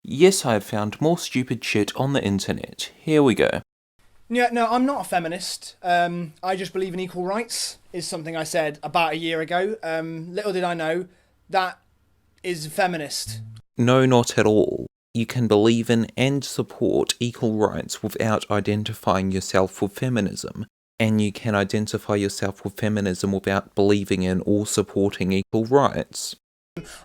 Yes, I have found more stupid shit on the internet. Here we go. Yeah, no, I'm not a feminist. I just believe in equal rights, is something I said about a year ago. Little did I know, that is feminist. No, not at all. You can believe in and support equal rights without identifying yourself with feminism. And you can identify yourself with feminism without believing in or supporting equal rights.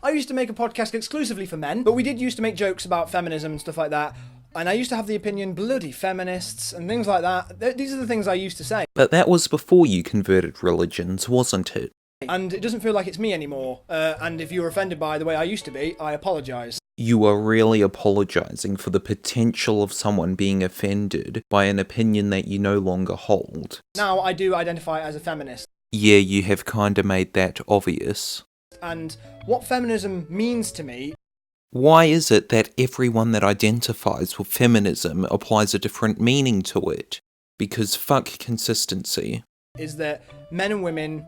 I used to make a podcast exclusively for men, but we did used to make jokes about feminism and stuff like that. And I used to have the opinion, bloody feminists and things like that. These are the things I used to say. But that was before you converted religions, wasn't it? And it doesn't feel like it's me anymore. And if you were offended by the way I used to be, I apologise. You are really apologising for the potential of someone being offended by an opinion that you no longer hold. Now I do identify as a feminist. Yeah, you have kinda made that obvious. And what feminism means to me... Why is it that everyone that identifies with feminism applies a different meaning to it? Because fuck consistency. ...is that men and women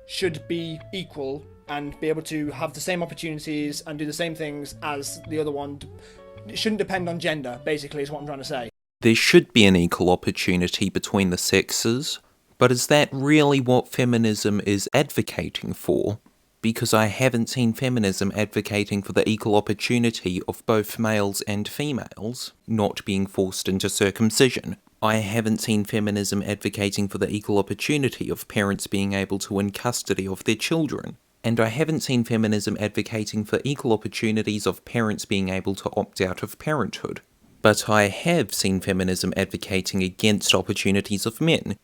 should be equal and be able to have the same opportunities and do the same things as the other one. It shouldn't depend on gender, basically, is what I'm trying to say. There should be an equal opportunity between the sexes, but is that really what feminism is advocating for? Because I haven't seen feminism advocating for the equal opportunity of both males and females not being forced into circumcision. I haven't seen feminism advocating for the equal opportunity of parents being able to win custody of their children. And I haven't seen feminism advocating for equal opportunities of parents being able to opt out of parenthood. But I have seen feminism advocating against opportunities of men.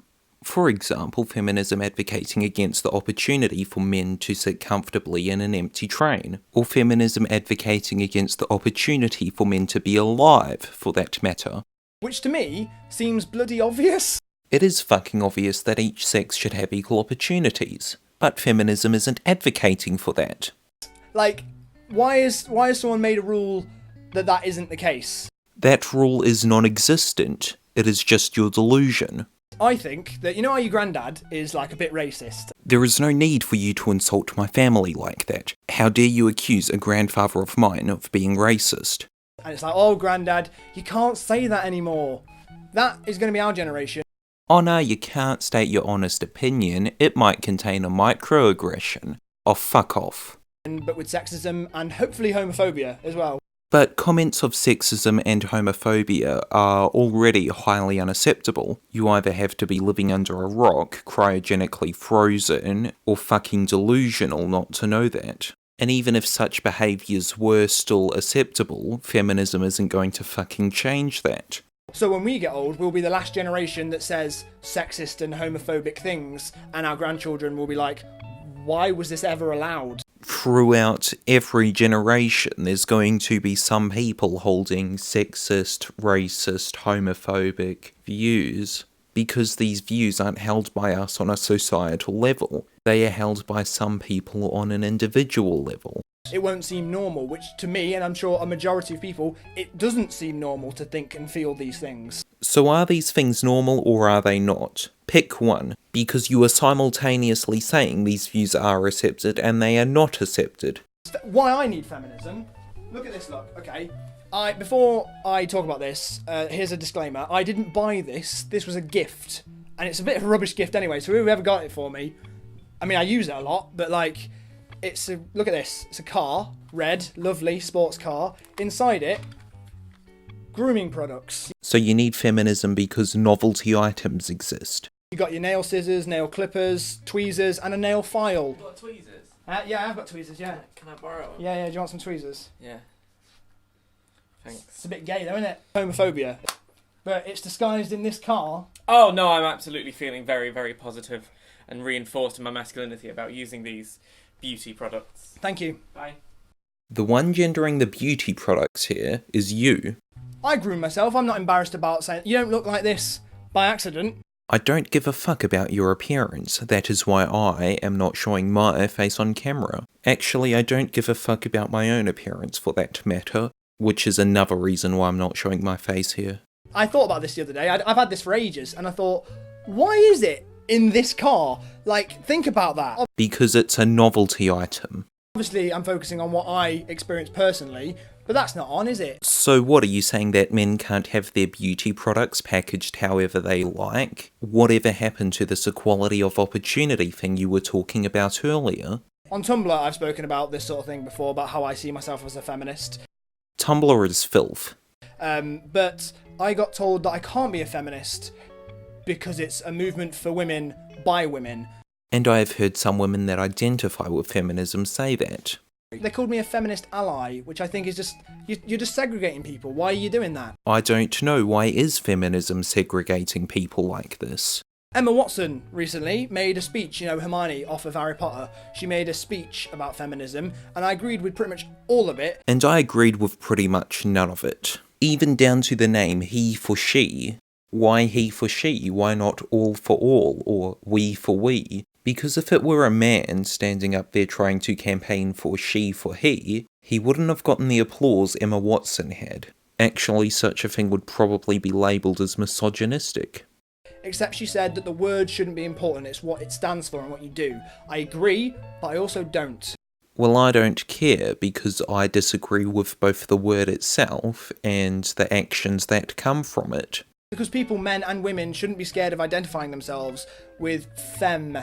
For example, feminism advocating against the opportunity for men to sit comfortably in an empty train, or feminism advocating against the opportunity for men to be alive, for that matter. Which to me seems bloody obvious. It is fucking obvious that each sex should have equal opportunities, but feminism isn't advocating for that. Like, why has someone made a rule that isn't the case? That rule is non-existent. It is just your delusion. I think that, you know how your granddad is like a bit racist? There is no need for you to insult my family like that. How dare you accuse a grandfather of mine of being racist? And it's like, oh granddad, you can't say that anymore. That is going to be our generation. Oh no, you can't state your honest opinion. It might contain a microaggression. Oh, fuck off. But with sexism and hopefully homophobia as well. But comments of sexism and homophobia are already highly unacceptable. You either have to be living under a rock, cryogenically frozen, or fucking delusional not to know that. And even if such behaviours were still acceptable, feminism isn't going to fucking change that. So when we get old, we'll be the last generation that says sexist and homophobic things, and our grandchildren will be like, why was this ever allowed? Throughout every generation, there's going to be some people holding sexist, racist, homophobic views, because these views aren't held by us on a societal level. They are held by some people on an individual level. It won't seem normal, which to me, and I'm sure a majority of people, it doesn't seem normal to think and feel these things. So are these things normal or are they not? Pick one, because you are simultaneously saying these views are accepted and they are not accepted. Why I need feminism? Look at this, look, okay? Before I talk about this, here's a disclaimer. I didn't buy this. This was a gift. And it's a bit of a rubbish gift anyway, so whoever got it for me, I mean, I use it a lot, but like, look at this. It's a car, red, lovely, sports car. Inside it, grooming products. So you need feminism because novelty items exist. You got your nail scissors, nail clippers, tweezers, and a nail file. You got tweezers? Yeah, I've got tweezers, yeah. Can I borrow one? Yeah, do you want some tweezers? Yeah. Thanks. It's a bit gay though, isn't it? Homophobia. But it's disguised in this car. Oh no, I'm absolutely feeling very, very positive and reinforced in my masculinity about using these beauty products. Thank you. Bye. The one gendering the beauty products here is you. I groom myself. I'm not embarrassed about saying, you don't look like this by accident. I don't give a fuck about your appearance. That is why I am not showing my face on camera. Actually, I don't give a fuck about my own appearance for that matter, which is another reason why I'm not showing my face here. I thought about this the other day. I've had this for ages, and I thought, why is it in this car? Like, think about that. Because it's a novelty item. Obviously, I'm focusing on what I experienced personally, But that's not on, is it? So what, are you saying that men can't have their beauty products packaged however they like? Whatever happened to this equality of opportunity thing you were talking about earlier? On Tumblr, I've spoken about this sort of thing before, about how I see myself as a feminist. Tumblr is filth. But I got told that I can't be a feminist because it's a movement for women by women. And I have heard some women that identify with feminism say that. They called me a feminist ally, which I think is just... You're just segregating people. Why are you doing that? I don't know, why is feminism segregating people like this? Emma Watson recently made a speech, Hermione off of Harry Potter. She made a speech about feminism, and I agreed with pretty much all of it. And I agreed with pretty much none of it. Even down to the name he for she. Why he for she? Why not all for all, or we for we? Because if it were a man standing up there trying to campaign for she for he wouldn't have gotten the applause Emma Watson had. Actually, such a thing would probably be labelled as misogynistic. Except she said that the word shouldn't be important, it's what it stands for and what you do. I agree, but I also don't. Well, I don't care, because I disagree with both the word itself and the actions that come from it. Because people, men and women, shouldn't be scared of identifying themselves with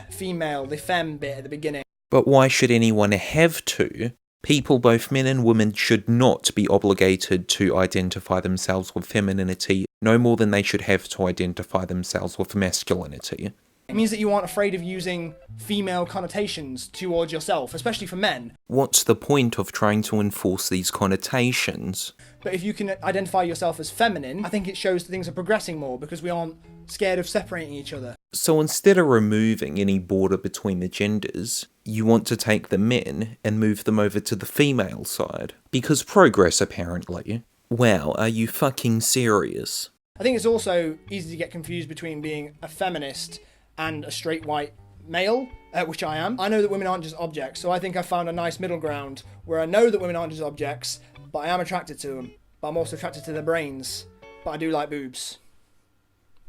female, the femme bit at the beginning. But why should anyone have to? People, both men and women, should not be obligated to identify themselves with femininity, no more than they should have to identify themselves with masculinity. It means that you aren't afraid of using female connotations towards yourself, especially for men. What's the point of trying to enforce these connotations? But if you can identify yourself as feminine, I think it shows that things are progressing more because we aren't scared of separating each other. So instead of removing any border between the genders, you want to take the men and move them over to the female side. Because progress, apparently. Wow, are you fucking serious? I think it's also easy to get confused between being a feminist and a straight white male, which I am. I know that women aren't just objects, so I think I found a nice middle ground where I know that women aren't just objects, but I am attracted to them. But I'm also attracted to their brains. But I do like boobs.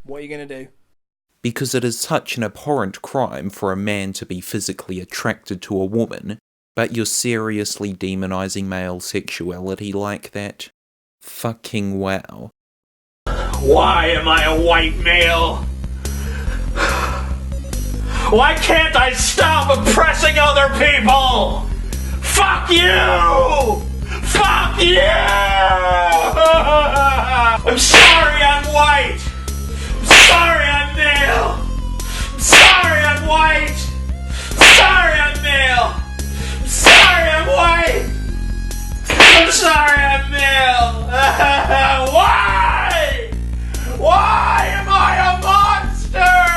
What are you going to do? Because it is such an abhorrent crime for a man to be physically attracted to a woman, but you're seriously demonising male sexuality like that? Fucking wow. Why am I a white male? Why can't I stop oppressing other people? Fuck you! Fuck you! I'm sorry I'm white! I'm sorry I'm male! I'm sorry I'm white! I'm sorry I'm male! I'm sorry I'm white! I'm sorry I'm male!